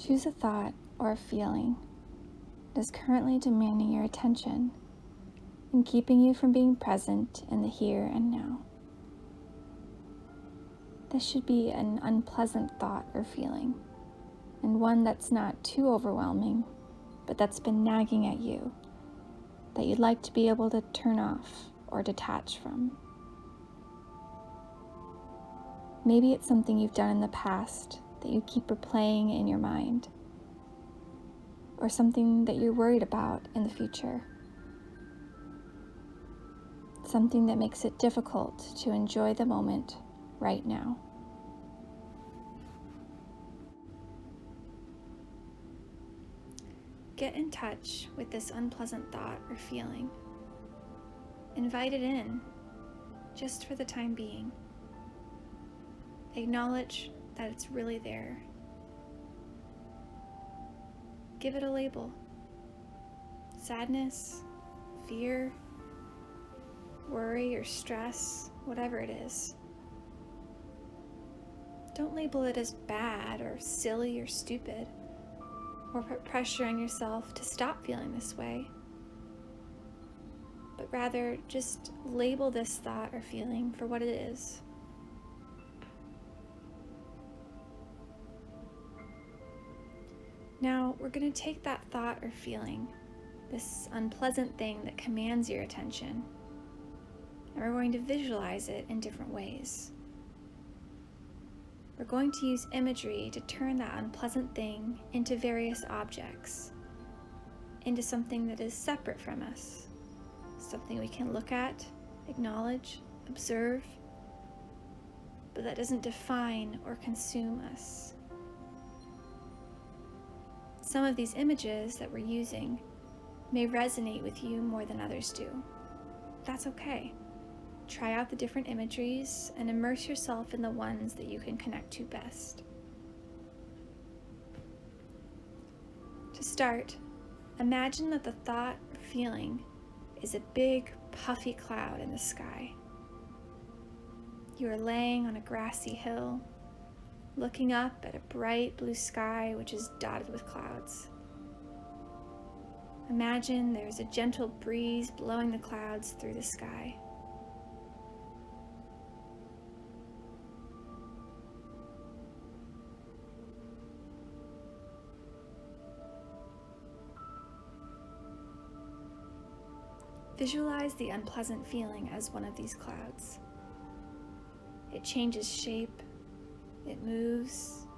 Choose a thought or a feeling that is currently demanding your attention and keeping you from being present in the here and now. This should be an unpleasant thought or feeling, and one that's not too overwhelming, but that's been nagging at you, that you'd like to be able to turn off or detach from. Maybe it's something you've done in the past that you keep replaying in your mind, or something that you're worried about in the future. Something that makes it difficult to enjoy the moment right now. Get in touch with this unpleasant thought or feeling. Invite it in, just for the time being. Acknowledge that it's really there. Give it a label. Sadness, fear, worry or stress, whatever it is. Don't label it as bad or silly or stupid, or put pressure on yourself to stop feeling this way. But rather, just label this thought or feeling for what it is. Now, we're going to take that thought or feeling, this unpleasant thing that commands your attention, and we're going to visualize it in different ways. We're going to use imagery to turn that unpleasant thing into various objects, into something that is separate from us, something we can look at, acknowledge, observe, but that doesn't define or consume us. Some of these images that we're using may resonate with you more than others do. That's okay. Try out the different imageries and immerse yourself in the ones that you can connect to best. To start, imagine that the thought or feeling is a big, puffy cloud in the sky. You are laying on a grassy hill, looking up at a bright blue sky which is dotted with clouds. Imagine there's a gentle breeze blowing the clouds through the sky. Visualize the unpleasant feeling as one of these clouds. It changes shape, it moves,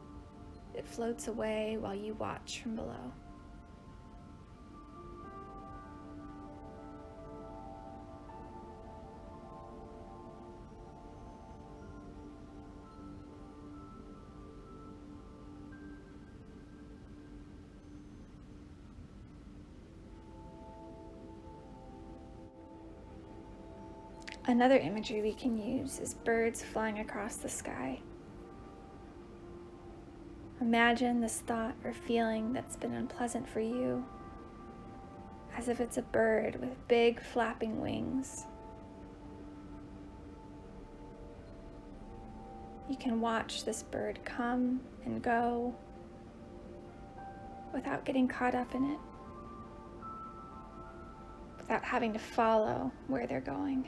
it floats away while you watch from below. Another imagery we can use is birds flying across the sky. Imagine this thought or feeling that's been unpleasant for you as if it's a bird with big flapping wings. You can watch this bird come and go without getting caught up in it, without having to follow where they're going.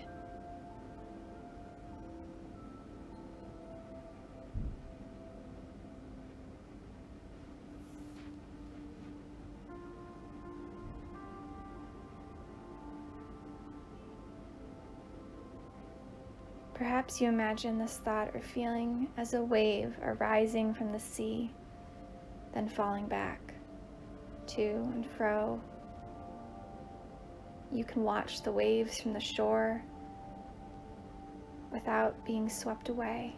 Perhaps you imagine this thought or feeling as a wave arising from the sea, then falling back, to and fro. You can watch the waves from the shore without being swept away,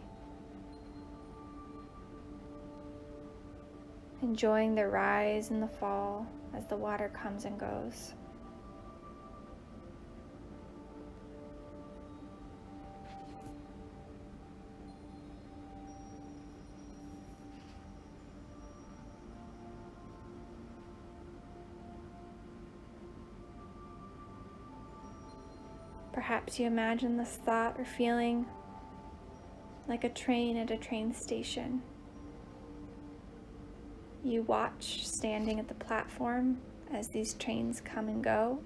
enjoying the rise and the fall as the water comes and goes. Perhaps you imagine this thought or feeling like a train at a train station. You watch standing at the platform as these trains come and go,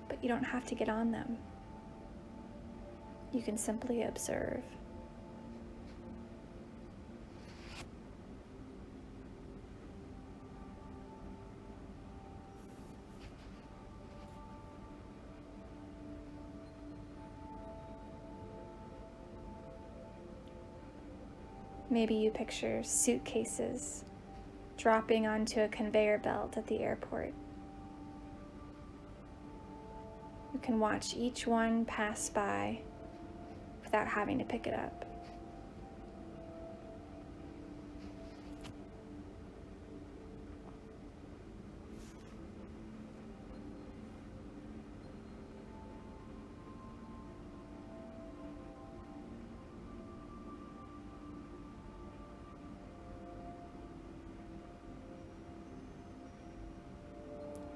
but you don't have to get on them. You can simply observe. Maybe you picture suitcases dropping onto a conveyor belt at the airport. You can watch each one pass by without having to pick it up.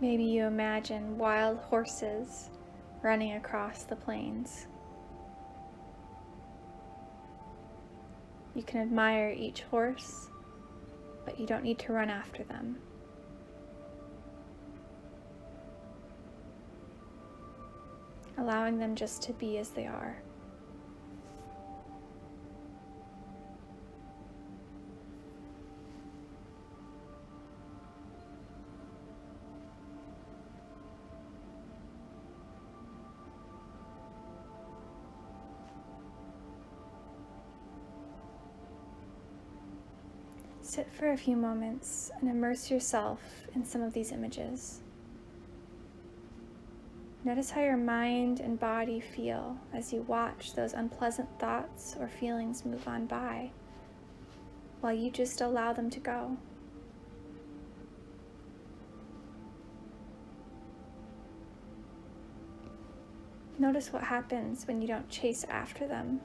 Maybe you imagine wild horses running across the plains. You can admire each horse, but you don't need to run after them. Allowing them just to be as they are. Sit for a few moments and immerse yourself in some of these images. Notice how your mind and body feel as you watch those unpleasant thoughts or feelings move on by, while you just allow them to go. Notice what happens when you don't chase after them.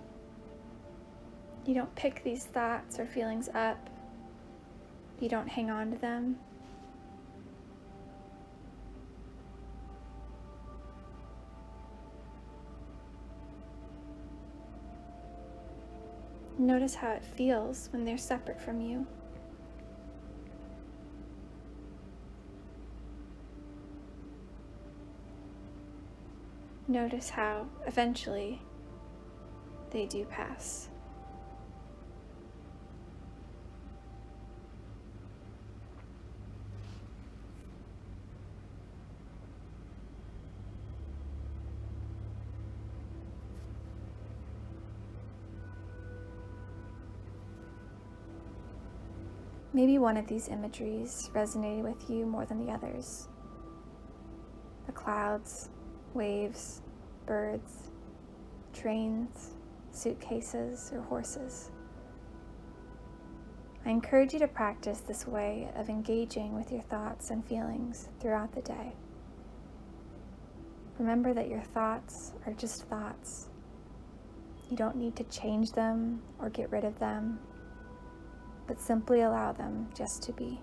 You don't pick these thoughts or feelings up. You don't hang on to them. Notice how it feels when they're separate from you. Notice how eventually they do pass. Maybe one of these imageries resonated with you more than the others. The clouds, waves, birds, trains, suitcases, or horses. I encourage you to practice this way of engaging with your thoughts and feelings throughout the day. Remember that your thoughts are just thoughts. You don't need to change them or get rid of them, but simply allow them just to be.